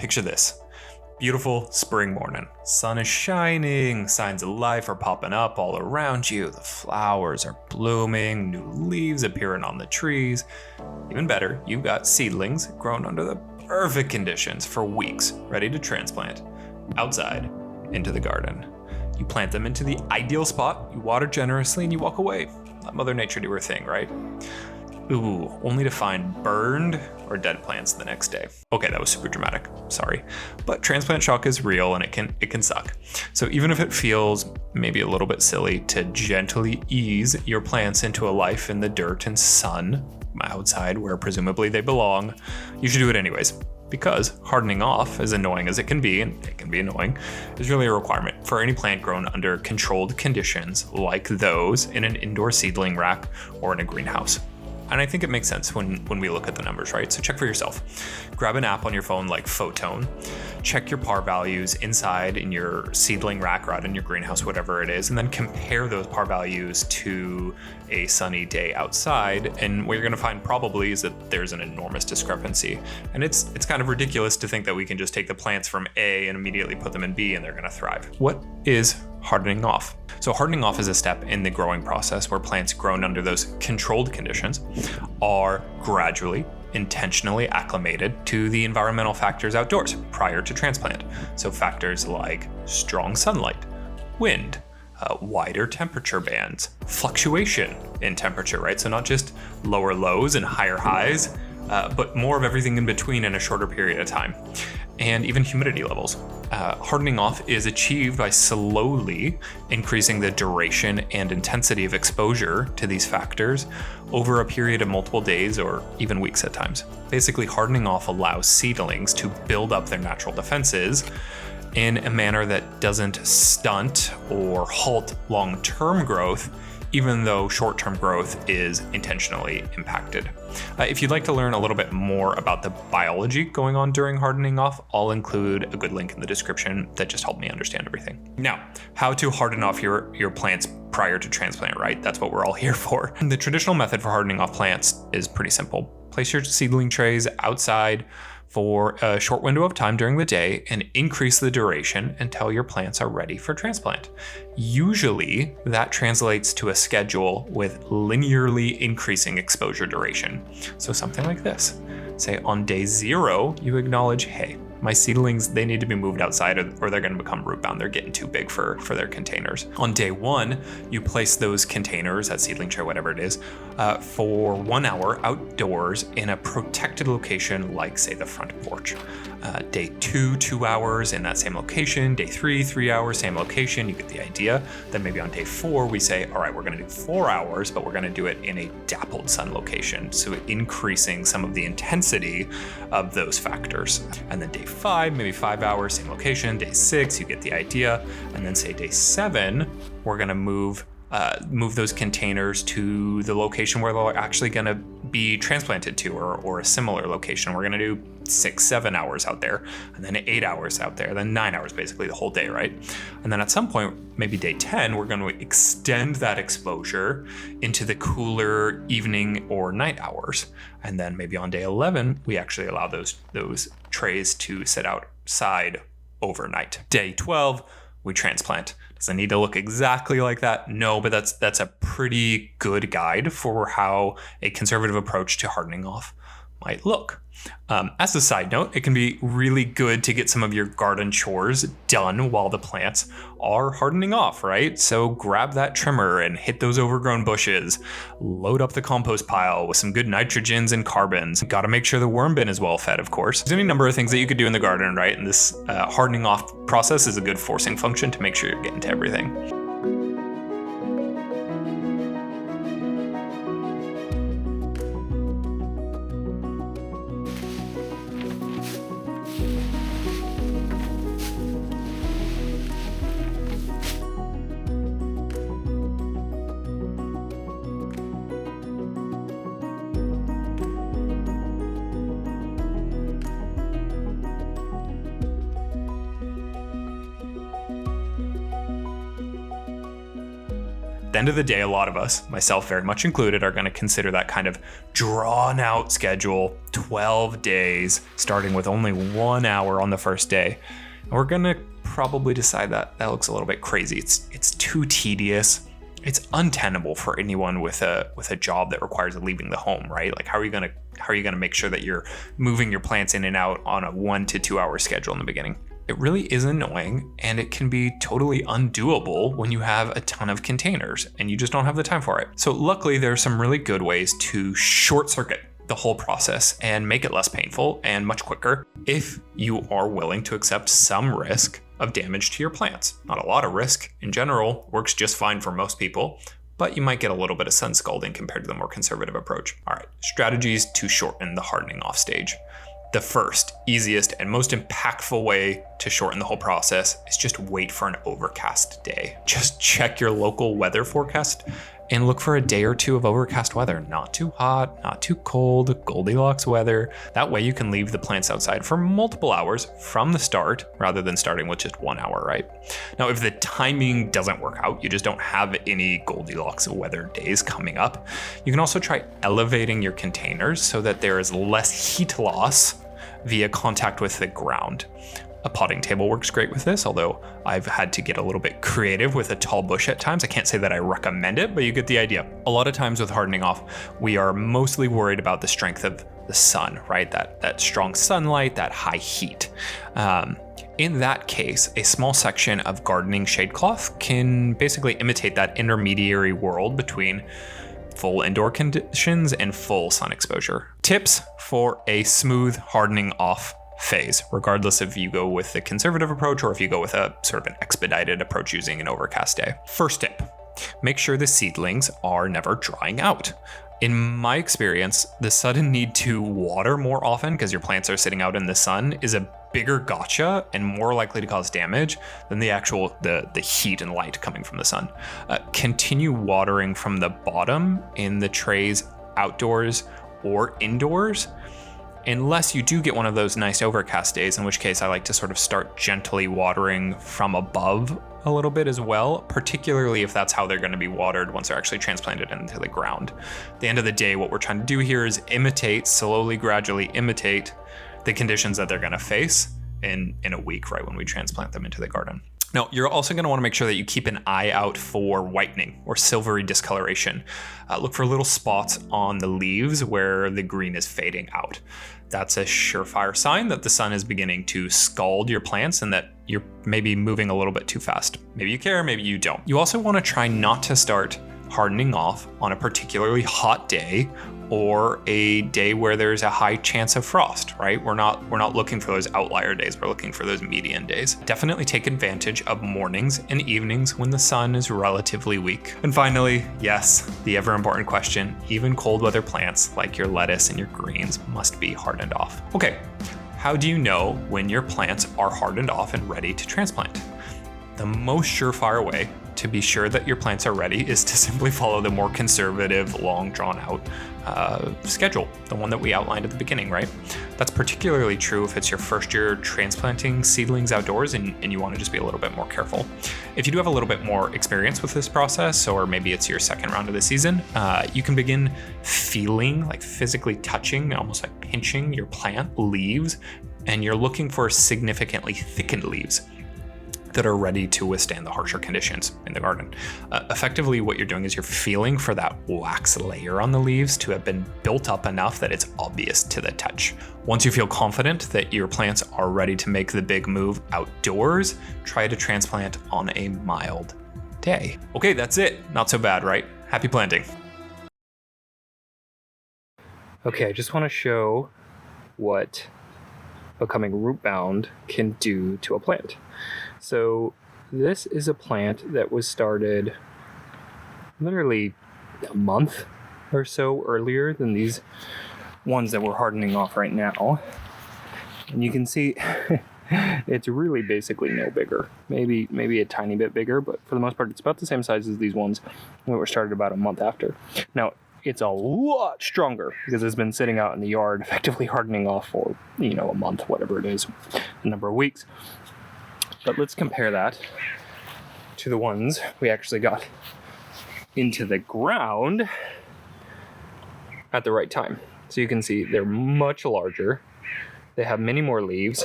Picture this. Beautiful spring morning. Sun is shining, signs of life are popping up all around you. The flowers are blooming, new leaves appearing on the trees. Even better, you've got seedlings grown under the perfect conditions for weeks, ready to transplant outside into the garden. You plant them into the ideal spot, you water generously, and you walk away. Let Mother Nature do her thing, right? Ooh, only to find burned or dead plants the next day. Okay, that was super dramatic, sorry. But transplant shock is real and it can suck. So even if it feels maybe a little bit silly to gently ease your plants into a life in the dirt and sun outside where presumably they belong, you should do it anyways. Because hardening off, as annoying as it can be, and it can be annoying, is really a requirement for any plant grown under controlled conditions like those in an indoor seedling rack or in a greenhouse. And I think it makes sense when we look at the numbers, right? So check for yourself. Grab an app on your phone like Photon. Check your par values inside in your seedling rack or out in your greenhouse, whatever it is, and then compare those par values to a sunny day outside. And what you're gonna find probably is that there's an enormous discrepancy. And it's kind of ridiculous to think that we can just take the plants from A and immediately put them in B and they're gonna thrive. What is hardening off? So hardening off is a step in the growing process where plants grown under those controlled conditions are gradually, intentionally acclimated to the environmental factors outdoors prior to transplant. So factors like strong sunlight, wind, wider temperature bands, fluctuation in temperature, right? So not just lower lows and higher highs, but more of everything in between in a shorter period of time. And even humidity levels. Hardening off is achieved by slowly increasing the duration and intensity of exposure to these factors over a period of multiple days or even weeks at times. Basically, hardening off allows seedlings to build up their natural defenses in a manner that doesn't stunt or halt long-term growth, even though short-term growth is intentionally impacted. If you'd like to learn a little bit more about the biology going on during hardening off, I'll include a good link in the description that just helped me understand everything. Now, how to harden off your plants prior to transplant, right? That's what we're all here for. The traditional method for hardening off plants is pretty simple. Place your seedling trays outside for a short window of time during the day and increase the duration until your plants are ready for transplant. Usually, that translates to a schedule with linearly increasing exposure duration. So something like this. Say on day 0, you acknowledge, hey, my seedlings, they need to be moved outside or they're gonna become root bound. They're getting too big for their containers. On day 1, you place those containers, that seedling tray, whatever it is, for 1 hour outdoors in a protected location like, say, the front porch. Day 2, 2 hours in that same location. Day 3, 3 hours, same location. You get the idea. Then maybe on day 4, we say, all right, we're gonna do 4 hours, but we're gonna do it in a dappled sun location. So increasing some of the intensity of those factors. And then day 5, maybe 5 hours, same location. Day 6, you get the idea. And then say day 7, we're gonna move those containers to the location where they're actually gonna be transplanted to, or a similar location. We're gonna do 6, 7 hours out there, and then 8 hours out there, then 9 hours, basically the whole day, right? And then at some point, maybe day 10, we're gonna extend that exposure into the cooler evening or night hours. And then maybe on day 11, we actually allow those trays to sit outside overnight. Day 12, we transplant. Does it need to look exactly like that? No, but that's a pretty good guide for how a conservative approach to hardening off might look. As a side note, it can be really good to get some of your garden chores done while the plants are hardening off, right? So grab that trimmer and hit those overgrown bushes, load up the compost pile with some good nitrogens and carbons. Got to make sure the worm bin is well fed, of course. There's any number of things that you could do in the garden, right? And this hardening off process is a good forcing function to make sure you're getting to everything. the end of the day, a lot of us, myself very much included, are going to consider that kind of drawn out schedule, 12 days, starting with only 1 hour on the first day. And we're going to probably decide that that looks a little bit crazy. It's too tedious. It's untenable for anyone with a job that requires leaving the home, right? Like how are you going to make sure that you're moving your plants in and out on a 1 to 2 hour schedule in the beginning? It really is annoying, and it can be totally undoable when you have a ton of containers and you just don't have the time for it. So luckily, there are some really good ways to short circuit the whole process and make it less painful and much quicker if you are willing to accept some risk of damage to your plants. Not a lot of risk. In general, works just fine for most people, but you might get a little bit of sun scalding compared to the more conservative approach. All right, strategies to shorten the hardening off stage. The first, easiest, and most impactful way to shorten the whole process is just wait for an overcast day. Just check your local weather forecast and look for a day or two of overcast weather. Not too hot, not too cold, Goldilocks weather. That way you can leave the plants outside for multiple hours from the start rather than starting with just 1 hour, right? Now, if the timing doesn't work out, you just don't have any Goldilocks weather days coming up, you can also try elevating your containers so that there is less heat loss via contact with the ground. A potting table works great with this, although I've had to get a little bit creative with a tall bush at times. I can't say that I recommend it, but you get the idea. A lot of times with hardening off, we are mostly worried about the strength of the sun, right? That strong sunlight, that high heat. In that case, a small section of gardening shade cloth can basically imitate that intermediary world between full indoor conditions and full sun exposure. Tips for a smooth hardening off phase, regardless if you go with the conservative approach or if you go with a sort of an expedited approach using an overcast day. First tip, make sure the seedlings are never drying out. In my experience, the sudden need to water more often because your plants are sitting out in the sun is a bigger gotcha and more likely to cause damage than the actual the heat and light coming from the sun. Continue watering from the bottom in the trays outdoors or indoors, unless you do get one of those nice overcast days, in which case I like to sort of start gently watering from above a little bit as well, particularly if that's how they're going to be watered once they're actually transplanted into the ground. At the end of the day, what we're trying to do here is slowly, gradually imitate the conditions that they're going to face in a week, right, when we transplant them into the garden. Now, you're also going to want to make sure that you keep an eye out for whitening or silvery discoloration. Look for little spots on the leaves where the green is fading out. That's a surefire sign that the sun is beginning to scald your plants and that you're maybe moving a little bit too fast. Maybe you care, maybe you don't. You also want to try not to start hardening off on a particularly hot day or a day where there's a high chance of frost, right? We're not looking for those outlier days, we're looking for those median days. Definitely take advantage of mornings and evenings when the sun is relatively weak. And finally, yes, the ever important question, even cold weather plants like your lettuce and your greens must be hardened off. Okay, how do you know when your plants are hardened off and ready to transplant? The most surefire way to be sure that your plants are ready is to simply follow the more conservative, long drawn out schedule, the one that we outlined at the beginning, right? That's particularly true if it's your first year transplanting seedlings outdoors and you want to just be a little bit more careful. If you do have a little bit more experience with this process, or maybe it's your second round of the season, you can begin feeling, like physically touching, almost like pinching your plant leaves, and you're looking for significantly thickened leaves that are ready to withstand the harsher conditions in the garden. Effectively, what you're doing is you're feeling for that wax layer on the leaves to have been built up enough that it's obvious to the touch. Once you feel confident that your plants are ready to make the big move outdoors, try to transplant on a mild day. Okay, that's it. Not so bad, right? Happy planting. Okay, I just want to show what becoming root bound can do to a plant. So this is a plant that was started literally a month or so earlier than these ones that we're hardening off right now. And you can see it's really basically no bigger, maybe a tiny bit bigger, but for the most part, it's about the same size as these ones that were started about a month after. Now, it's a lot stronger because it's been sitting out in the yard, effectively hardening off for, a month, whatever it is, a number of weeks. But let's compare that to the ones we actually got into the ground at the right time. So you can see they're much larger. They have many more leaves.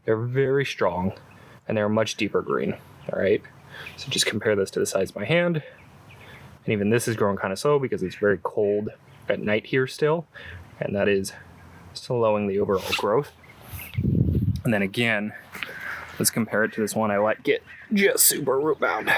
They're very strong, and they're much deeper green. All right. So just compare this to the size of my hand. And even this is growing kind of slow because it's very cold at night here still. And that is slowing the overall growth. And then again, let's compare it to this one I let get just super root bound.